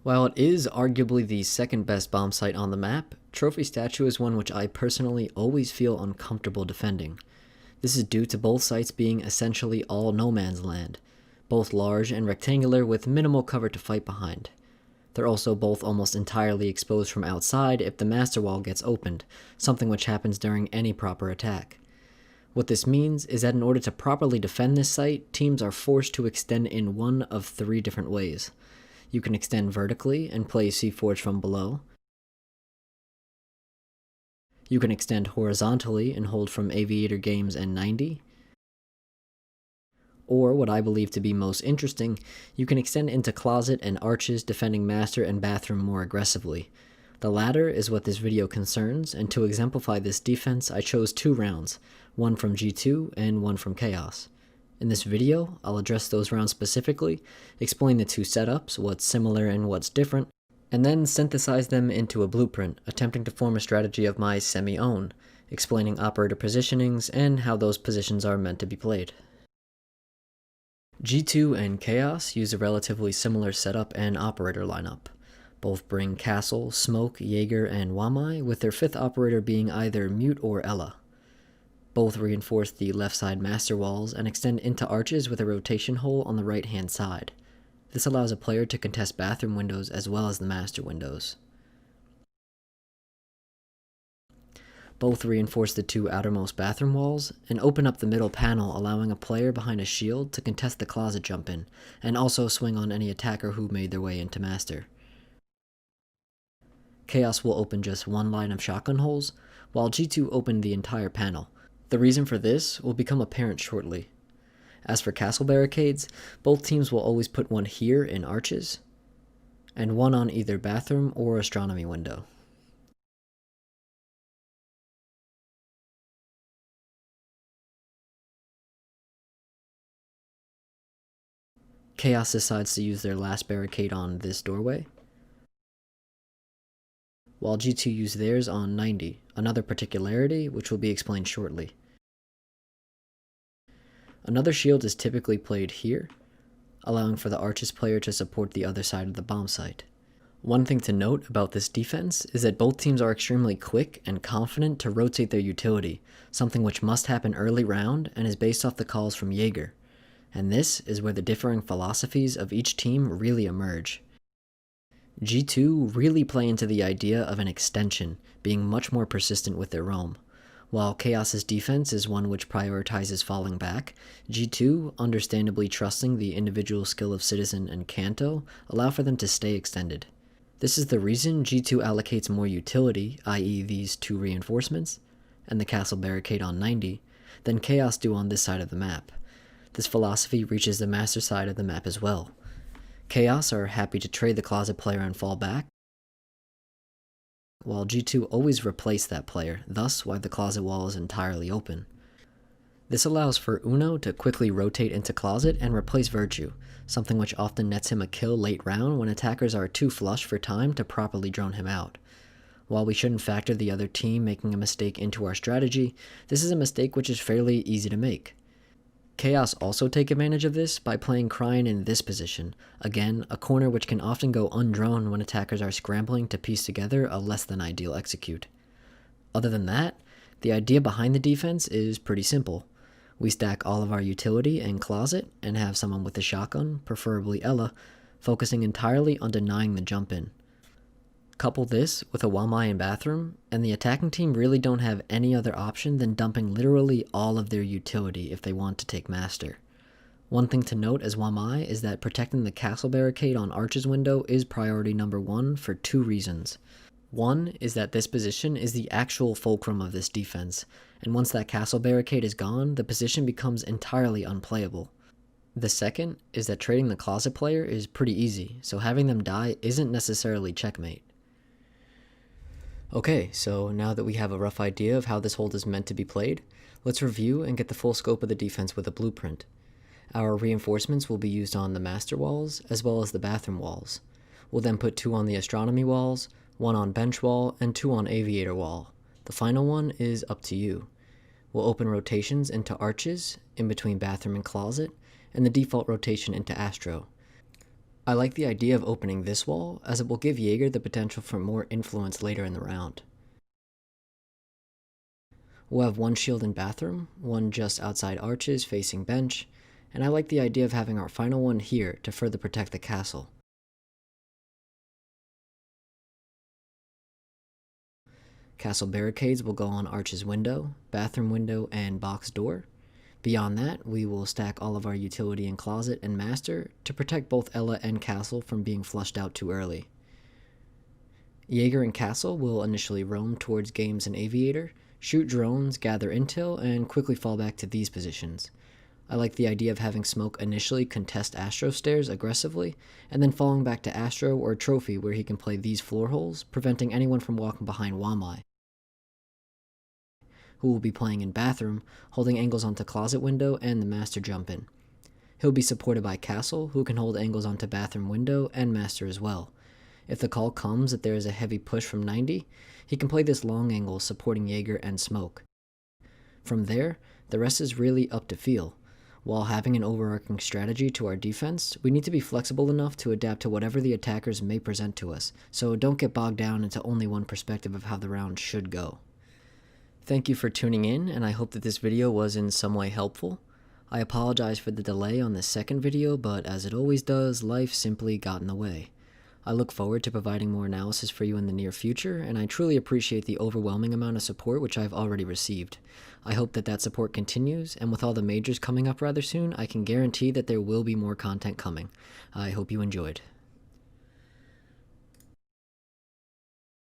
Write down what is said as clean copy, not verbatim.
While it is arguably the second best bomb site on the map, Trophy Statue is one which I personally always feel uncomfortable defending. This is due to both sites being essentially all no man's land, both large and rectangular with minimal cover to fight behind. They're also both almost entirely exposed from outside if the master wall gets opened, something which happens during any proper attack. What this means is that in order to properly defend this site, teams are forced to extend in one of three different ways. You can extend vertically and play C-Forge from below. You can extend horizontally and hold from Aviator games and 90. Or, what I believe to be most interesting, you can extend into closet and arches, defending master and bathroom more aggressively. The latter is what this video concerns, and to exemplify this defense, I chose two rounds, one from G2 and one from Chaos. In this video, I'll address those rounds specifically, explain the two setups, what's similar and what's different, and then synthesize them into a blueprint, attempting to form a strategy of my semi-own, explaining operator positionings and how those positions are meant to be played. G2 and Chaos use a relatively similar setup and operator lineup. Both bring Castle, Smoke, Jaeger, and Wamai, with their fifth operator being either Mute or Ella. Both reinforce the left side master walls and extend into arches with a rotation hole on the right hand side. This allows a player to contest bathroom windows as well as the master windows. Both reinforce the two outermost bathroom walls and open up the middle panel, allowing a player behind a shield to contest the closet jump in, and also swing on any attacker who made their way into master. Chaos will open just one line of shotgun holes, while G2 opened the entire panel. The reason for this will become apparent shortly. As for castle barricades, both teams will always put one here in arches, and one on either bathroom or astronomy window. Chaos decides to use their last barricade on this doorway, while G2 use theirs on 90, another particularity which will be explained shortly. Another shield is typically played here, allowing for the arches player to support the other side of the bomb site. One thing to note about this defense is that both teams are extremely quick and confident to rotate their utility, something which must happen early round and is based off the calls from Jaeger. And this is where the differing philosophies of each team really emerge. G2 really play into the idea of an extension, being much more persistent with their roam. While Chaos's defense is one which prioritizes falling back, G2, understandably trusting the individual skill of Citizen and Kanto, allow for them to stay extended. This is the reason G2 allocates more utility, i.e. these two reinforcements, and the castle barricade on 90, than Chaos do on this side of the map. This philosophy reaches the master side of the map as well. Chaos are happy to trade the closet player and fall back, while G2 always replace that player, thus why the closet wall is entirely open. This allows for Uno to quickly rotate into closet and replace Virtue, something which often nets him a kill late round when attackers are too flush for time to properly drone him out. While we shouldn't factor the other team making a mistake into our strategy, this is a mistake which is fairly easy to make. Chaos also take advantage of this by playing Cryin in this position, again, a corner which can often go undroned when attackers are scrambling to piece together a less than ideal execute. Other than that, the idea behind the defense is pretty simple. We stack all of our utility in closet and have someone with a shotgun, preferably Ella, focusing entirely on denying the jump in. Couple this with a Wamai in bathroom, and the attacking team really don't have any other option than dumping literally all of their utility if they want to take master. One thing to note as Wamai is that protecting the castle barricade on Arch's window is priority number one for two reasons. One is that this position is the actual fulcrum of this defense, and once that castle barricade is gone, the position becomes entirely unplayable. The second is that trading the closet player is pretty easy, so having them die isn't necessarily checkmate. Okay, so now that we have a rough idea of how this hold is meant to be played, let's review and get the full scope of the defense with a blueprint. Our reinforcements will be used on the master walls as well as the bathroom walls. We'll then put 2 on the astronomy walls, 1 on bench wall, and 2 on aviator wall. The final one is up to you. We'll open rotations into arches, in between bathroom and closet, and the default rotation into astro. I like the idea of opening this wall, as it will give Jaeger the potential for more influence later in the round. We'll have one shield in bathroom, one just outside arches facing bench, and I like the idea of having our final one here to further protect the castle. Castle barricades will go on arches window, bathroom window, and box door. Beyond that, we will stack all of our utility in closet and master to protect both Ella and castle from being flushed out too early. Jaeger and castle will initially roam towards games and aviator, shoot drones, gather intel, and quickly fall back to these positions. I like the idea of having Smoke initially contest Astro stairs aggressively, and then falling back to Astro or Trophy where he can play these floor holes, preventing anyone from walking behind Wamai, who will be playing in bathroom, holding angles onto closet window and the master jump in. He'll be supported by Castle, who can hold angles onto bathroom window and master as well. If the call comes that there is a heavy push from 90, he can play this long angle supporting Jaeger and Smoke. From there, the rest is really up to feel. While having an overarching strategy to our defense, we need to be flexible enough to adapt to whatever the attackers may present to us, so don't get bogged down into only one perspective of how the round should go. Thank you for tuning in, and I hope that this video was in some way helpful. I apologize for the delay on this second video, but as it always does, life simply got in the way. I look forward to providing more analysis for you in the near future, and I truly appreciate the overwhelming amount of support which I've already received. I hope that that support continues, and with all the majors coming up rather soon, I can guarantee that there will be more content coming. I hope you enjoyed.